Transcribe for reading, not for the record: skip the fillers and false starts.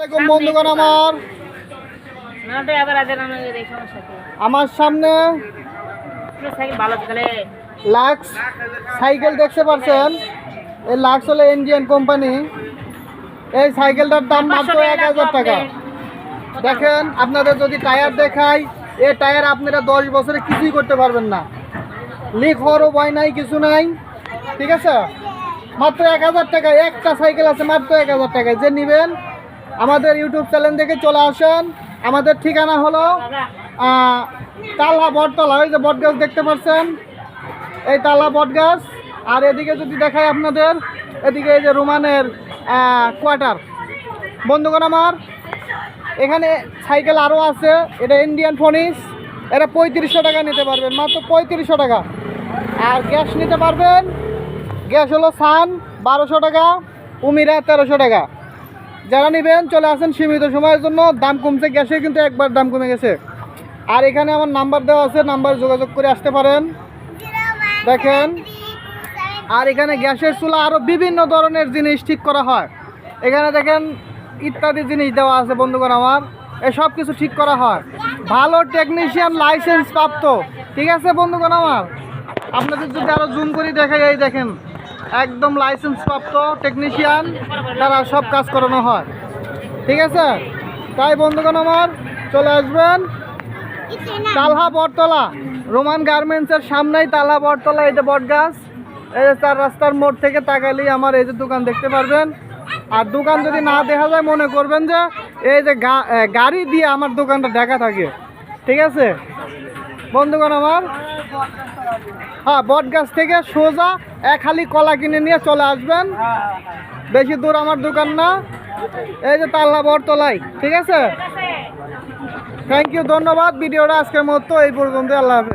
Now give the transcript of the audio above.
আসসালামু বন্ধুগণ, আমার সামনে লাক্স সাইকেল দেখতে পাচ্ছেন। এই লাক্স হলো ইন্ডিয়ান কোম্পানি। এই সাইকেলটার দাম মাত্র 1000 টাকা। দেখেন, আপনাদের যদি টায়ার দেখাই, এই টায়ার আপনারা 10 বছরে কিছুই করতে পারবেন না। লিক হওয়ারও ভয় নাই, কিছু নাই। ঠিক আছে, মাত্র 1000 টাকা। একটা সাইকেল আছে মাত্র 1000 টাকায়। যে নেবেন আমাদের ইউটিউব চ্যানেল থেকে চলে আসেন। আমাদের ঠিকানা হলো তালা বটতলা। ওই যে বটগাছ দেখতে পাচ্ছেন, এই তালা বটগাছ। আর এদিকে যদি দেখাই আপনাদের, এদিকে এই যে রোমানের কোয়ার্টার। বন্ধুগণ আমার, এখানে সাইকেল আরও আছে। এটা ইন্ডিয়ান ফনিক্স। এটা 3500 টাকা নিতে পারবেন, মাত্র 3500 টাকা। আর গ্যাস নিতে পারবেন, গ্যাস হলো সান 1200 টাকা, উমিরা 1300 টাকা। যারা নেবেন চলে আসেন, সীমিত সময়ের জন্য। দাম কমছে, গ্যাসে কিন্তু একবার দাম কমে গেছে। আর এখানে আমার নাম্বার দেওয়া আছে, নাম্বার যোগাযোগ করে আসতে পারেন। দেখেন, আর এখানে গ্যাসের চুলা আরও বিভিন্ন ধরনের জিনিস ঠিক করা হয়। এখানে দেখেন ইত্যাদি জিনিস দেওয়া আছে। বন্ধুগণ আমার, এসব কিছু ঠিক করা হয়। ভালো টেকনিশিয়ান, লাইসেন্স প্রাপ্ত। ঠিক আছে বন্ধুগণ আমার, আপনাদের যদি আরও জুম করে দেখাই, এই দেখেন একদম লাইসেন্স প্রাপ্ত টেকনিশিয়ান তারা সব কাজ করানো হয়। ঠিক আছে, তাই বন্ধুগণ আমার চলে আসবেন তালহা বটতলা, রোমান গার্মেন্টসের সামনেই তালহা বটতলা। এটা বটগাছ। এই যে 4 রাস্তার মোড় থেকে তাকালেই আমার এই যে দোকান দেখতে পারবেন। আর দোকান যদি না দেখা যায়, মনে করবেন যে এই যে গাড়ি দিয়ে আমার দোকানটা দেখা থাকে। ঠিক আছে বন্ধুগণ আমার, হ্যাঁ, বটগাছ থেকে সোজা এক হালি কলা কিনে নিয়ে চলে আসবেন। বেশি দূর আমার দোকান না, এই যে তালহা বটতলায়। ঠিক আছে, থ্যাংক ইউ, ধন্যবাদ। ভিডিওটা আজকের মতো এই পর্যন্ত। আল্লাহ হাফেজ।